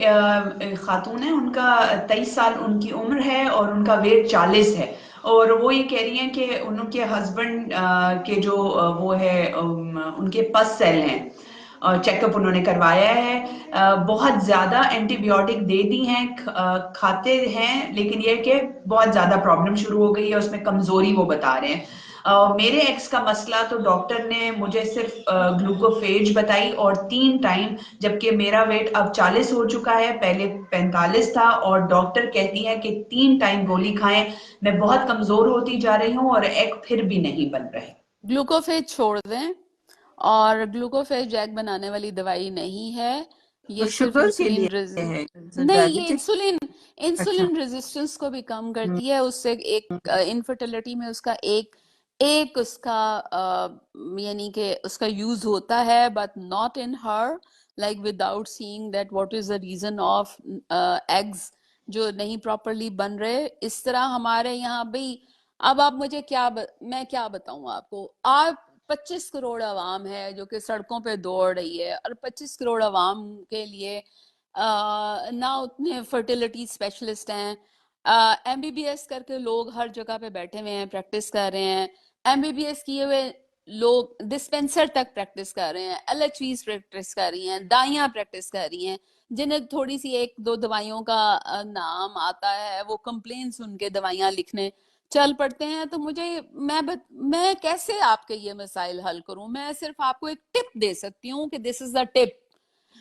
खातून है, उनका 23 साल उनकी उम्र है और उनका वेट 40 है। और वो ये कह रही हैं कि उनके हस्बैंड के जो वो है उनके पस सेल हैं, चेकअप उन्होंने करवाया है, बहुत ज्यादा एंटीबायोटिक दे दी हैं, खाते हैं, लेकिन ये कि बहुत ज्यादा प्रॉब्लम शुरू हो गई है, उसमें कमजोरी वो बता रहे हैं। मेरे एक्स का मसला तो डॉक्टर ने मुझे सिर्फ ग्लूकोफेज बताई और 3 टाइम, जबकि मेरा वेट अब 40 हो चुका है, पहले 45 था, और डॉक्टर कहती है कि 3 टाइम गोली खाएं। मैं बहुत कमजोर होती जा रही हूँ और एग फिर भी नहीं बन रहे। ग्लूकोफेज छोड़ दें। और ग्लूकोफेज जैक बनाने वाली दवाई नहीं है, तो ये सिर्फ शुगर के इंसुलिन लिए है, नहीं, ये डायबिटिक। इंसुलिन अच्छा। इंसुलिन रेजिस्टेंस को भी कम हम्म, करती है। उससे एक हम्म, इनफर्टिलिटी में उसका एक एक उसका यानी कि उसका यूज होता है, but not in her, like without seeing that what is the reason of eggs जो नहीं प्रॉपरली बन रहे। इस तरह हमारे यहाँ भी, अब आप मुझे मैं क्या बताऊं आपको। आप 25 करोड़ आवाम है जो कि सड़कों पे दौड़ रही है, और 25 करोड़ आवाम के लिए ना उतने फर्टिलिटी स्पेशलिस्ट हैं। एमबीबीएस करके लोग हर जगह पे बैठे हुए हैं, प्रैक्टिस कर रहे हैं। एमबीबीएस किए हुए लोग डिस्पेंसर तक प्रैक्टिस कर रहे हैं, एलएचवीज प्रैक्टिस कर रही हैं, दाइयां प्रैक्टिस कर रही हैं, जिन्हें थोड़ी सी एक दो दवाइयों का नाम आता है, वो कंप्लेन सुन के दवाइयां लिखने चल पड़ते हैं। तो मैं कैसे आपके ये मसाइल हल करूं? मैं सिर्फ आपको एक टिप दे सकती हूँ कि this is the tip,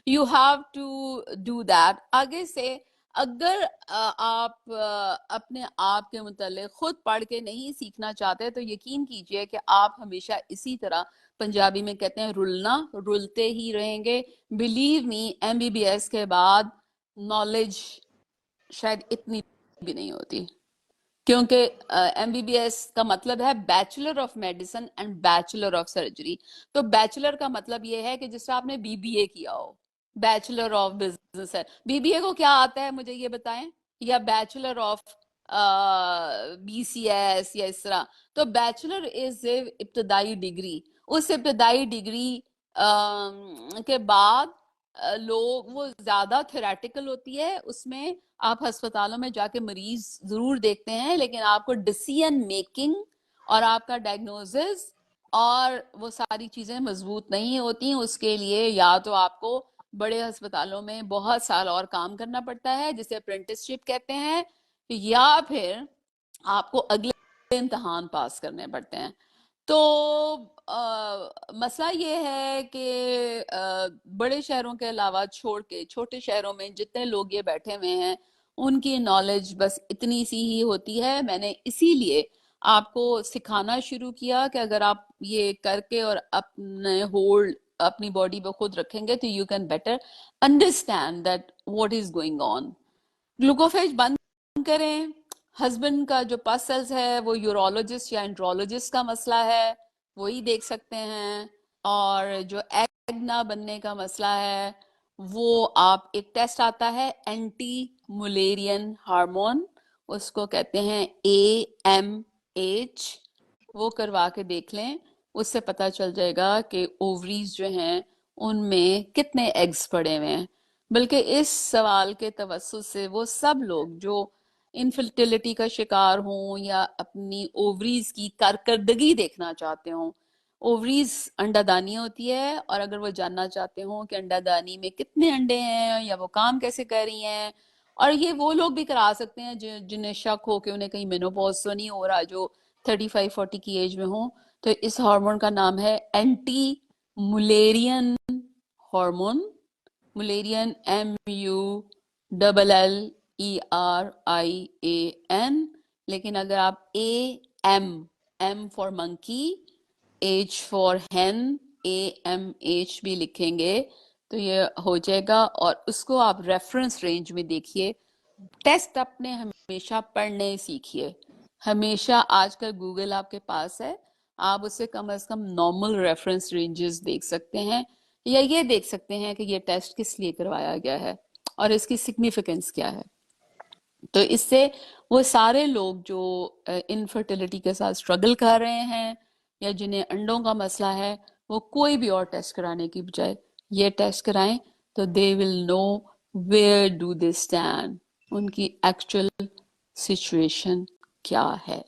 you have to do that. आगे से अगर आप अपने आप के मुतालिक खुद पढ़ के नहीं सीखना चाहते, तो यकीन कीजिए कि आप हमेशा इसी तरह, पंजाबी में कहते हैं रुलना, रुलते ही रहेंगे। बिलीव मी, एमबीबीएस के बाद नॉलेज शायद इतनी भी नहीं होती, क्योंकि एमबीबीएस का मतलब है bachelor of medicine and bachelor of surgery. तो बैचलर का मतलब ये है कि जिससे आपने बीबीए किया हो। बैचलर ऑफ बिजनेस है, बीबीए को क्या आता है मुझे ये बताएं, या बैचलर ऑफ बीसीएस या इस तरह। तो बैचलर इज इब्तदाई डिग्री। उस इब्तदाई डिग्री के बाद लोग, वो ज्यादा थ्योरेटिकल होती है, उसमें आप अस्पतालों में जाके मरीज जरूर देखते हैं, लेकिन आपको डिसीजन मेकिंग और आपका डायग्नोसिस और वो सारी चीजें मजबूत नहीं होती। उसके लिए या तो आपको बड़े अस्पतालों में बहुत साल और काम करना पड़ता है, जिसे अप्रेंटिसशिप कहते हैं, या फिर आपको अगले इम्तहान पास करने पड़ते हैं। तो मसला ये है कि बड़े शहरों के अलावा छोड़ के छोटे शहरों में जितने लोग ये बैठे हुए हैं, उनकी नॉलेज बस इतनी सी ही होती है। मैंने इसीलिए आपको सिखाना शुरू किया कि अगर आप ये करके और अपने होल्ड अपनी बॉडी पे खुद रखेंगे, तो you can better understand that what is going on. Glucophage बंद करें। हस्बैंड का जो पस सेल्स है, वो यूरोलॉजिस्ट या एंड्रोलॉजिस्ट का मसला है, वही देख सकते हैं। और जो एग ना बनने का मसला है, वो आप, एक टेस्ट आता है एंटी मुलेरियन हार्मोन, उसको कहते हैं AMH, वो करवा के देख लें। उससे पता चल जाएगा कि ओवरीज जो हैं उनमें कितने एग्स पड़े हुए हैं। बल्कि इस सवाल के तवज्जुह से वो सब लोग जो इनफर्टिलिटी का शिकार हों या अपनी ओवरीज की कारकर्दगी देखना चाहते हों, ओवरीज अंडादानी होती है, और अगर वो जानना चाहते हो कि अंडादानी में कितने अंडे हैं या वो काम कैसे कर रही हैं, और ये वो लोग भी करा सकते हैं जिन्हें शक हो कि उन्हें कहीं मेनोपॉज तो नहीं हो रहा, जो 35-40 की एज में हो। तो इस हार्मोन का नाम है anti Mullerian hormone. Mullerian, MULLERIAN। लेकिन अगर आप M for monkey, H for hen, AMH भी लिखेंगे, तो ये हो जाएगा। और उसको आप रेफरेंस रेंज में देखिए। टेस्ट अपने हमेशा पढ़ने सीखिए। हमेशा, आजकल गूगल आपके पास है, आप उससे कम से कम नॉर्मल रेफरेंस रेंजेस देख सकते हैं, या ये देख सकते हैं कि ये टेस्ट किस लिए करवाया गया है और इसकी सिग्निफिकेंस क्या है। तो इससे वो सारे लोग जो इनफर्टिलिटी के साथ स्ट्रगल कर रहे हैं या जिन्हें अंडों का मसला है, वो कोई भी और टेस्ट कराने की बजाय ये टेस्ट कराएं, तो they will know where do they stand, उनकी एक्चुअल सिचुएशन क्या है।